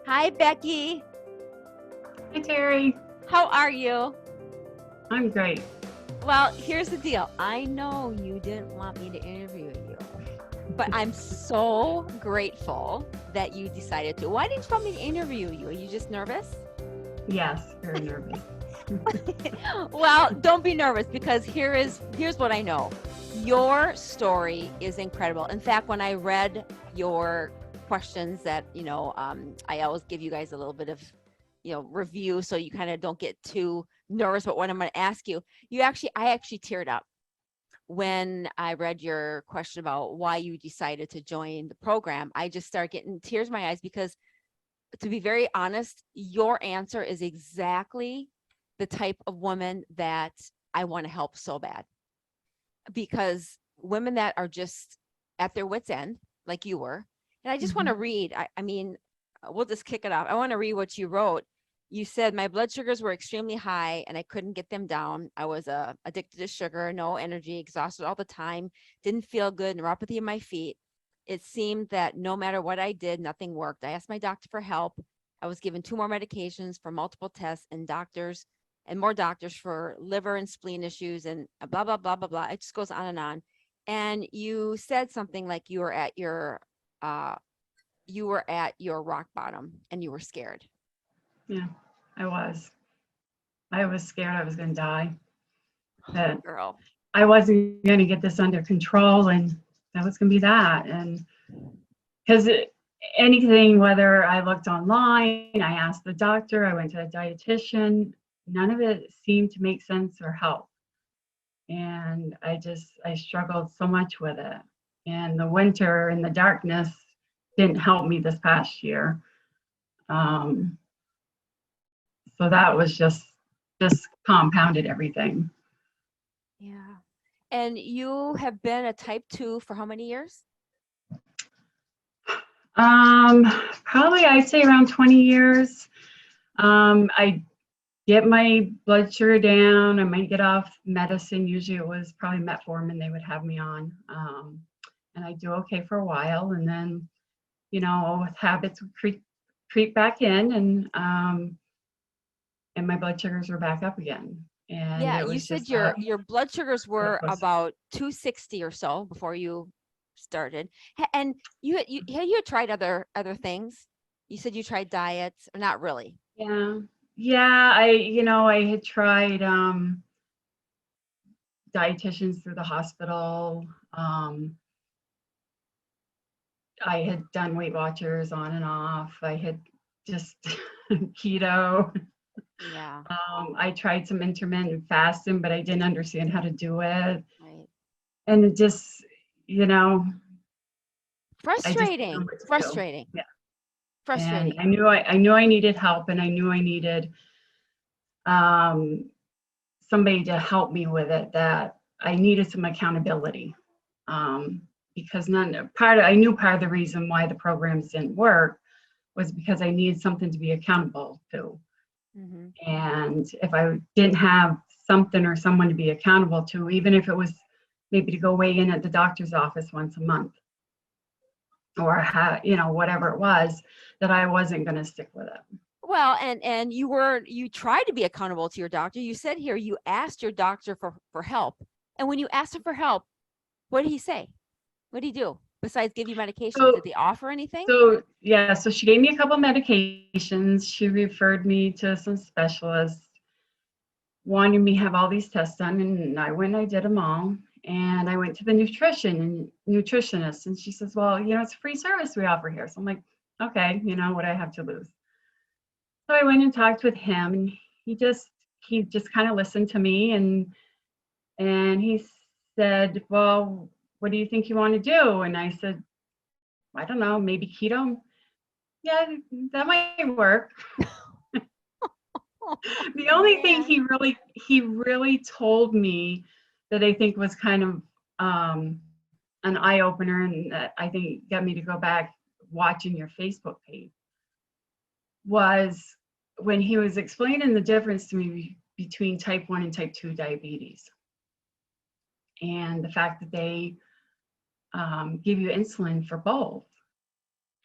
Hi, Becky. Hi, Terry. How are you? I'm great. Well, here's the deal. I know you didn't want me to interview you, but I'm so grateful that you decided to. Why didn't you want me to interview you? Are you just nervous? Yes, very nervous. Well, don't be nervous because here's what I know. Your story is incredible. In fact, when I read your questions that, I always give you guys a little bit of, review so you kind of don't get too nervous about what I'm going to ask you. I actually teared up when I read your question about why you decided to join the program. I just started getting tears in my eyes because, to be very honest, your answer is exactly the type of woman that I want to help so bad. Because women that are just at their wits' end, like you were, and I just want to read. I mean, we'll just kick it off. I want to read what you wrote. You said, my blood sugars were extremely high and I couldn't get them down. I was addicted to sugar, no energy, exhausted all the time, didn't feel good, neuropathy in my feet. It seemed that no matter what I did, nothing worked. I asked my doctor for help. I was given 2 more medications for multiple tests and more doctors for liver and spleen issues and blah, blah, blah, blah, blah. It just goes on and on. And you said something like you were at your rock bottom and you were scared. Yeah, I was. I was scared I was going to die. That Girl. I wasn't going to get this under control, and that was going to be that. And because anything, whether I looked online, I asked the doctor, I went to a dietitian, none of it seemed to make sense or help. And I struggled so much with it. And the winter and the darkness didn't help me this past year. So that was just compounded everything. Yeah. And you have been a type 2 for how many years? Probably I'd say around 20 years. I get my blood sugar down. I might get off medicine. Usually it was probably metformin they would have me on. And I do okay for a while. And then, habits would creep back in, and my blood sugars were back up again. And Yeah, it you was said just your blood sugars were was, about 260 or so before you started. And you had tried other things. You said you tried diets, or not really. yeah. I had tried dietitians through the hospital. I had done Weight Watchers on and off. I had just keto. Yeah. I tried some intermittent fasting, but I didn't understand how to do it. Right. And it just, I just didn't know Frustrating. what to do. Frustrating. Yeah. And Frustrating. I knew I needed help, and I knew I needed somebody to help me with it, that I needed some accountability. Because I knew part of the reason why the programs didn't work was because I needed something to be accountable to. Mm-hmm. And if I didn't have something or someone to be accountable to, even if it was maybe to go weigh in at the doctor's office once a month, or whatever it was, that I wasn't going to stick with it. Well, and you tried to be accountable to your doctor. You said here you asked your doctor for help. And when you asked him for help, what did he say? What did he do besides give you medications? Did So, they offer anything? so she gave me a couple medications. She referred me to some specialists, wanted me to have all these tests done, and I went and I did them all. And I went to the nutritionist, and she says, well, it's a free service we offer here. So I'm like, okay, what do I have to lose? So I went and talked with him, and he just kind of listened to me, and he said, well, what do you think you want to do? And I said, I don't know, maybe keto. Yeah, that might work. The only thing he really told me that I think was kind of an eye opener, and that I think got me to go back watching your Facebook page, was when he was explaining the difference to me between type 1 and type 2 diabetes, and the fact that they give you insulin for both.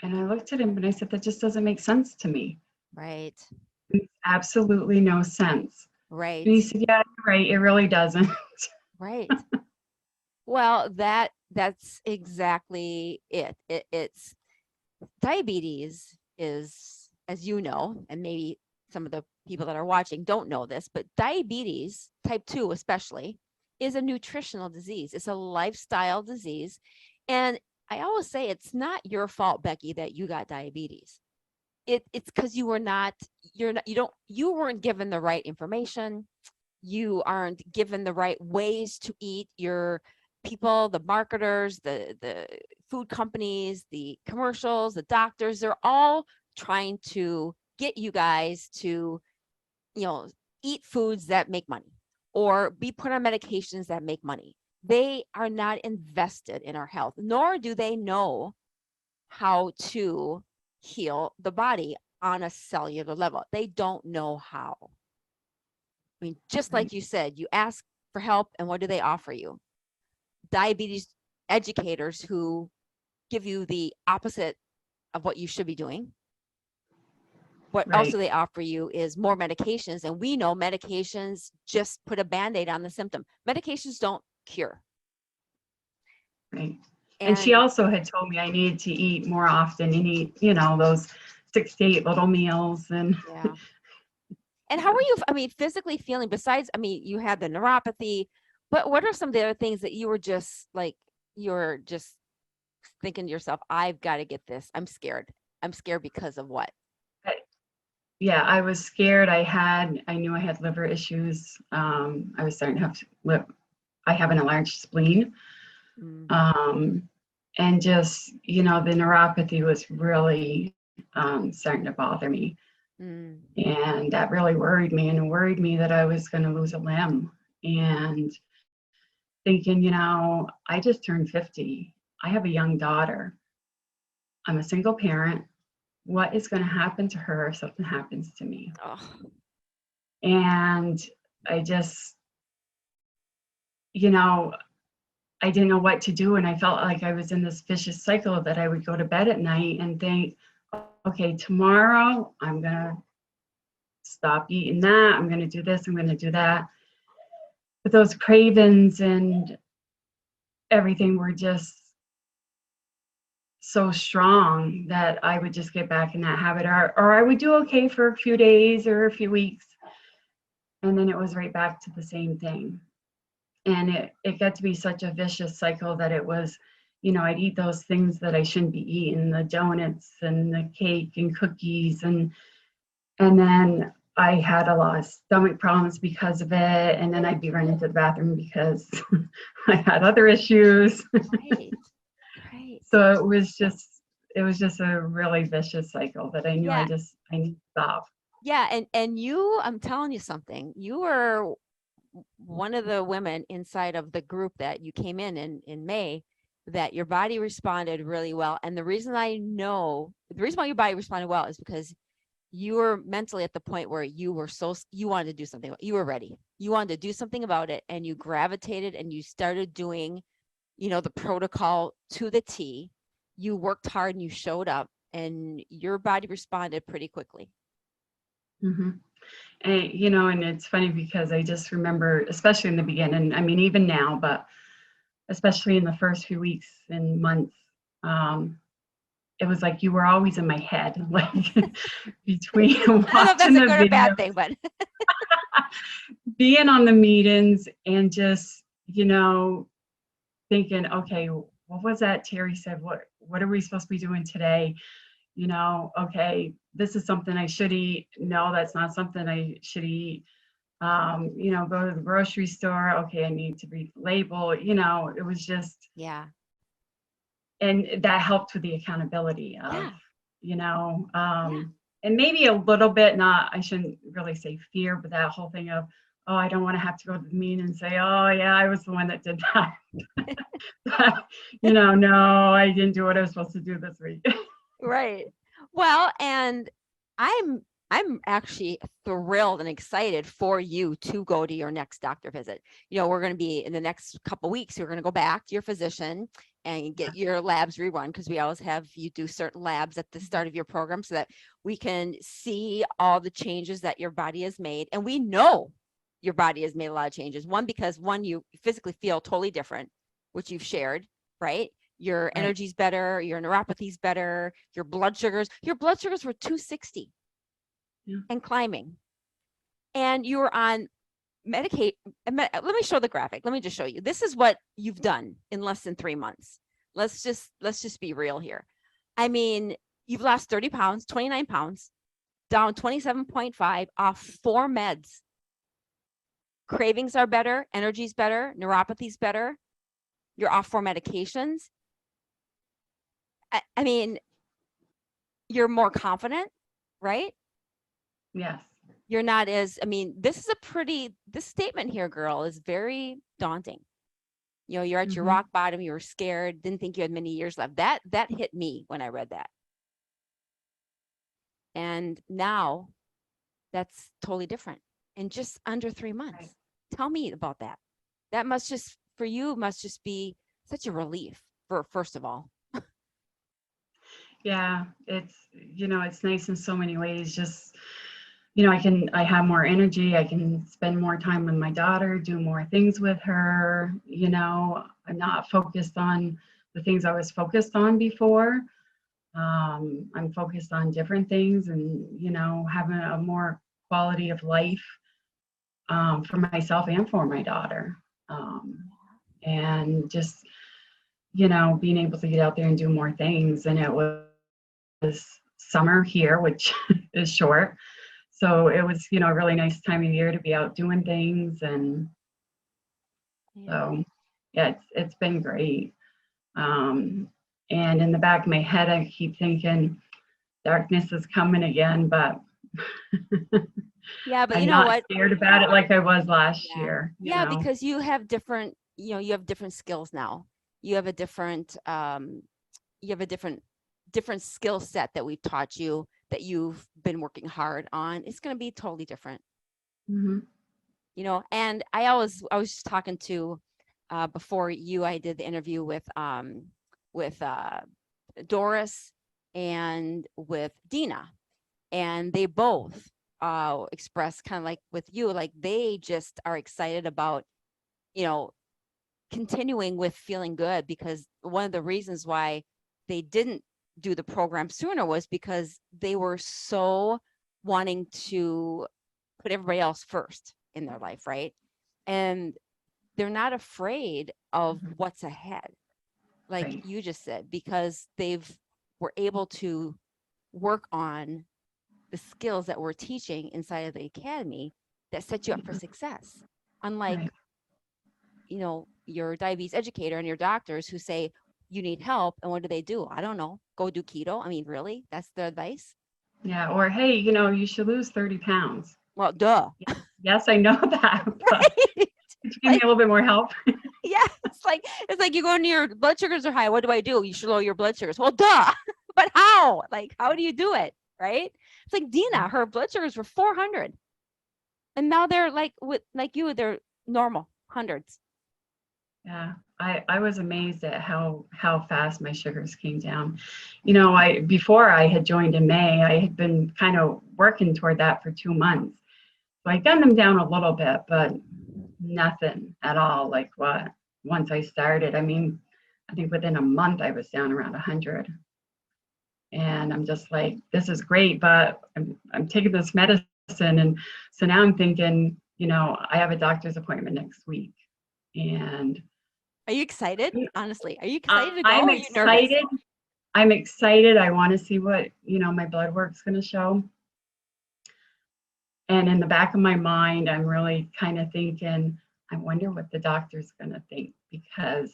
And I looked at him and I said, that just doesn't make sense to me. Right. Makes absolutely no sense. And Right. he said, yeah, you're right. It really doesn't. Right. Well, that's exactly it. It's diabetes is, as you know, and maybe some of the people that are watching don't know this, but diabetes, type 2 especially, is a nutritional disease. It's a lifestyle disease. And I always say it's not your fault, Becky, that you got diabetes. It's because you weren't given the right information. You aren't given the right ways to eat. Your people, the marketers, the food companies, the commercials, the doctors, they're all trying to get you guys to, you know, eat foods that make money or be put on medications that make money. They are not invested in our health, nor do they know how to heal the body on a cellular level. They don't know how. I mean, just Right. like you said, you ask for help, and what do they offer you? Diabetes educators who give you the opposite of what you should be doing. What also Right. they offer you is more medications, and we know medications just put a band-aid on the symptom. Medications don't cure. Right. And she And also had told me I needed to eat more often and eat, you know, those 6 to 8 little meals. And yeah. And how yeah. are you, I mean, physically feeling besides, I mean, you had the neuropathy, but what are some of the other things that you were just like, you're just thinking to yourself, I've got to get this. I'm scared. I'm scared because of what? I- yeah, I was scared. I knew I had liver issues. I was starting to have I have an enlarged spleen. Mm, Um, and just, you know, the neuropathy was really starting to bother me. mm, And that really worried me, and it worried me that I was going to lose a limb. And thinking, you know, I just turned 50. I have a young daughter. I'm a single parent. What is going to happen to her if something happens to me? oh, And I just, you know, I didn't know what to do. And I felt like I was in this vicious cycle that I would go to bed at night and think, okay, tomorrow I'm going to stop eating that. I'm going to do this. I'm going to do that. But those cravings and everything were just so strong that I would just get back in that habit, or I would do okay for a few days or a few weeks. And then it was right back to the same thing. And it got to be such a vicious cycle that it was, you know, I'd eat those things that I shouldn't be eating, the donuts and the cake and cookies. And then I had a lot of stomach problems because of it. And then I'd be running to the bathroom because I had other issues. right, right. So it was just a really vicious cycle that I knew Yeah, I need to stop. yeah. And you, I'm telling you something, you were one of the women inside of the group that you came in May, that your body responded really well. And the reason why your body responded well is because you were mentally at the point where you wanted to do something. You were ready. You wanted to do something about it, and you gravitated and you started doing, you know, the protocol to the T. You worked hard and you showed up, and your body responded pretty quickly. Hmm. And, you know, and it's funny because I just remember, especially in the beginning, I mean, even now, but especially in the first few weeks and months, um, it was like you were always in my head, like between I don't know if that's watching a the good or bad videos, thing, but being on the meetings, and just, you know, thinking, okay, what was that Terry said? What are we supposed to be doing today? You know, okay, this is something I should eat. No, that's not something I should eat. You know, go to the grocery store. Okay, I need to read the label. You know, it was just, yeah, and that helped with the accountability of, yeah, you know, yeah. and maybe a little bit, not, I shouldn't really say fear, but that whole thing of, oh, I don't want to have to go to the meeting and say, oh, yeah, I was the one that did that. You know, no, I didn't do what I was supposed to do this week. Right. Well, and I'm actually thrilled and excited for you to go to your next doctor visit. You know, we're going to be in the next couple weeks, you're going to go back to your physician, and get your labs rerun, because we always have you do certain labs at the start of your program so that we can see all the changes that your body has made. And we know your body has made a lot of changes. One, because you physically feel totally different, which you've shared, right? Your Right. energy's better, your neuropathy's better, your blood sugars were 260 and climbing. And you were on medicate. Let me show the graphic. Let me just show you. This is what you've done in less than 3 months. Let's just be real here. I mean, you've lost 30 pounds, 29 pounds, down 27.5 off 4 meds. Cravings are better, energy's better, neuropathy's better. You're off 4 medications. I mean, you're more confident, right? Yes. You're not as, I mean, this statement here, girl, is very daunting. You know, you're at your rock bottom, you were scared, didn't think you had many years left. That hit me when I read that. And now that's totally different in just under 3 months. Right. Tell me about that. That must just, for you, must just be such a relief, first of all. Yeah, it's, it's nice in so many ways. Just, I have more energy. I can spend more time with my daughter, do more things with her. I'm not focused on the things I was focused on before. I'm focused on different things and, having a more quality of life for myself and for my daughter. And just, being able to get out there and do more things. And it was summer here, which is short. So it was, a really nice time of year to be out doing things. And so, yeah, it's been great. And in the back of my head, I keep thinking darkness is coming again, but yeah, but I'm you know not what? scared about it like I was last year. Yeah, because you have different, you have different skills now. You have a different, different skill set that we've taught you, that you've been working hard on. It's going to be totally different. And I was just talking to, before I did the interview with Doris and with Dina, and they both expressed kind of like with you, like they just are excited about, continuing with feeling good, because one of the reasons why they didn't do the program sooner was because they were so wanting to put everybody else first in their life, right? And they're not afraid of what's ahead, like you just said, because were able to work on the skills that we're teaching inside of the academy that set you up for success. Unlike, your diabetes educator and your doctors who say you need help, and what do? I don't know. Go do keto. I mean, really? That's the advice? Yeah. Or, hey, you should lose 30 pounds. Well, duh. Yes, I know that. Right? Could you give me a little bit more help? Yeah. It's like you go into your blood sugars are high. What do? You should lower your blood sugars. Well, duh. But how? Like, how do you do it? Right? It's like Dina, her blood sugars were 400. And now they're they're normal hundreds. Yeah, I was amazed at how fast my sugars came down. Before I had joined in May, I had been kind of working toward that for 2 months. So I got them down a little bit, but nothing at all like what once I started. I mean, I think within a month I was down around 100. And I'm just like, this is great, but I'm taking this medicine. And so now I'm thinking, I have a doctor's appointment next week. And are you excited? Honestly, are you excited to go? I'm or are you nervous? excited. I'm excited. I want to see what, my blood work's going to show. And in the back of my mind, I'm really kind of thinking, I wonder what the doctor's going to think, because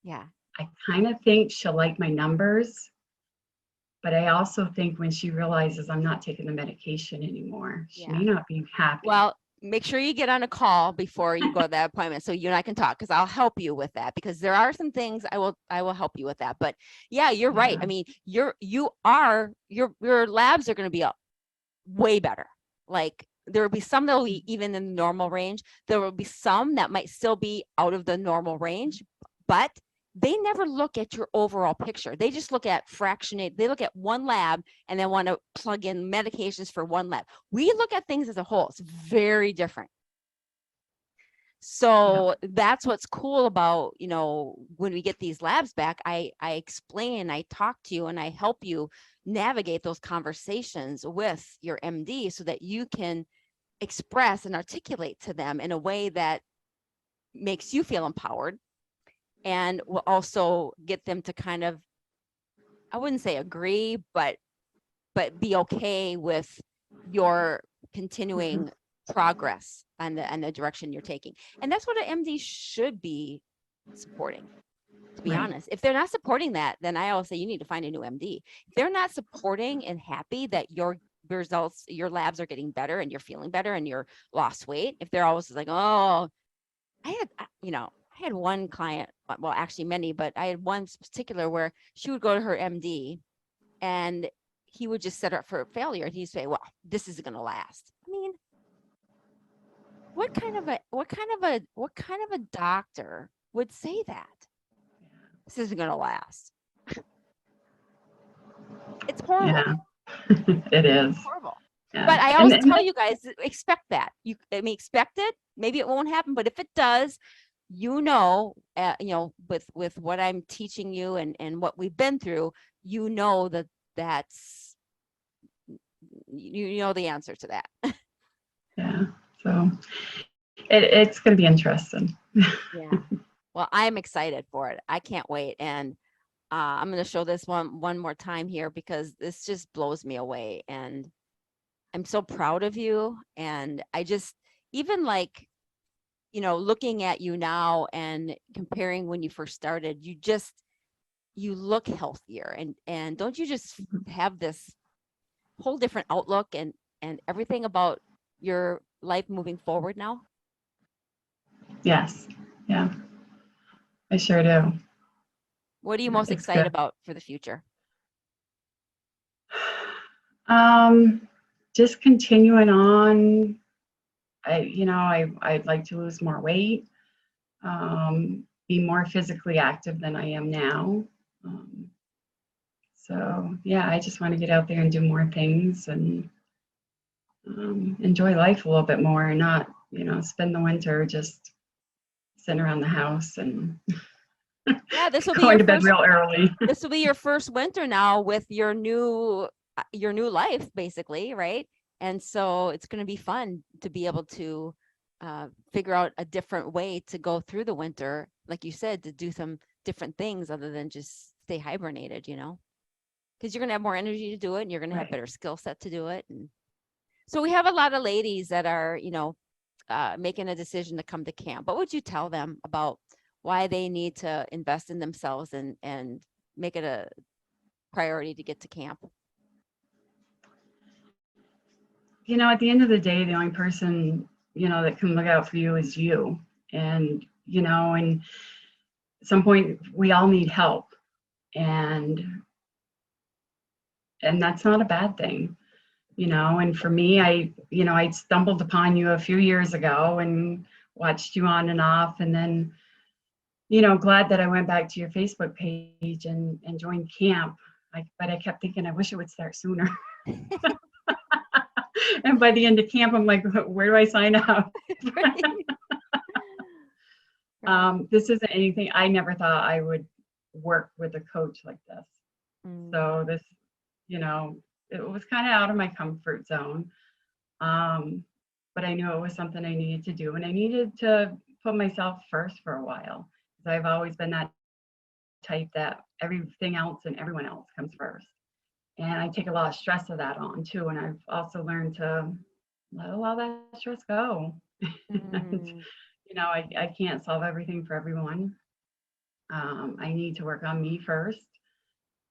I kind of think she'll like my numbers. But I also think when she realizes I'm not taking the medication anymore, she may not be happy. Well, make sure you get on a call before you go to that appointment so you and I can talk, because I'll help you with that, because there are some things I will help you with that. But yeah, you're right. I mean, your labs are going to be way better. Like there will be some that will be even in the normal range. There will be some that might still be out of the normal range, but they never look at your overall picture. They just look at fractionate. They look at one lab and then want to plug in medications for one lab. We look at things as a whole. It's very different. So that's what's cool about, when we get these labs back, I explain, I talk to you, and I help you navigate those conversations with your MD so that you can express and articulate to them in a way that makes you feel empowered, and will also get them to kind of, I wouldn't say agree, but be okay with your continuing progress and the direction you're taking. And that's what an MD should be supporting, to be honest. If they're not supporting that, then I always say you need to find a new MD. If they're not supporting and happy that your results, your labs are getting better and you're feeling better and you're lost weight, if they're always like, oh, I had one client, well, actually many, but I had one particular where she would go to her MD and he would just set her up for failure. And he'd say, well, this isn't going to last. I mean, what kind of a doctor would say that? This isn't going to last. It's horrible. Yeah. It is. It's horrible. Yeah. But I always tell you guys, expect that. Expect it. Maybe it won't happen, but if it does, with what I'm teaching you and what we've been through, that's the answer to that. Yeah. So it's going to be interesting. Yeah. Well, I'm excited for it. I can't wait. And I'm going to show this one more time here because this just blows me away. And I'm so proud of you. And I just, even looking at you now and comparing when you first started, you look healthier. And don't you just have this whole different outlook and everything about your life moving forward now? Yes. Yeah. I sure do. What are you most excited about for the future? Just continuing on. I'd like to lose more weight, be more physically active than I am now. So yeah, I just want to get out there and do more things and enjoy life a little bit more and not, spend the winter just sitting around the house and this will be going to bed real early. This will be your first winter now with your new life, basically, right? And so it's going to be fun to be able to figure out a different way to go through the winter, like you said, to do some different things other than just stay hibernated, because you're going to have more energy to do it and you're going to have better skill set to do it. And so we have a lot of ladies that are, making a decision to come to camp. What would you tell them about why they need to invest in themselves and make it a priority to get to camp? At the end of the day, the only person, that can look out for you is you. And, and at some point we all need help. And that's not a bad thing, and for me, I stumbled upon you a few years ago and watched you on and off. And then, glad that I went back to your Facebook page and joined camp. But I kept thinking, I wish it would start sooner. And by the end of camp, I'm like, where do I sign up? This isn't anything. I never thought I would work with a coach like this. So this, it was kind of out of my comfort zone. But I knew it was something I needed to do. And I needed to put myself first for a while. Because I've always been that type that everything else and everyone else comes first. And I take a lot of stress of that on too. And I've also learned to let a lot of that stress go. And, I can't solve everything for everyone. I need to work on me first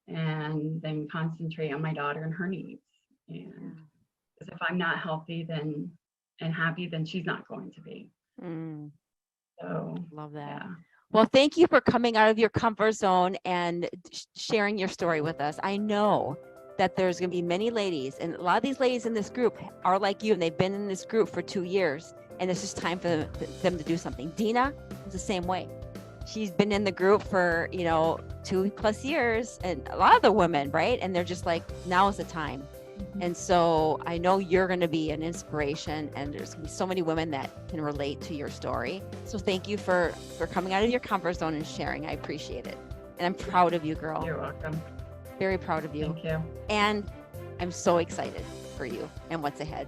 and then concentrate on my daughter and her needs. And because if I'm not healthy and happy, then she's not going to be. So love that. Yeah. Well, thank you for coming out of your comfort zone and sharing your story with us. I know that there's going to be many ladies, and a lot of these ladies in this group are like you, and they've been in this group for 2 years, and it's just time for them to do something. Dina was the same way. she's been in the group for, 2+ years, and a lot of the women, right? And they're just like, now is the time. And so I know you're going to be an inspiration, and there's going to be so many women that can relate to your story. So thank you for coming out of your comfort zone and sharing. I appreciate it. And I'm proud of you, girl. You're welcome. Very proud of you. Thank you. And I'm so excited for you and what's ahead.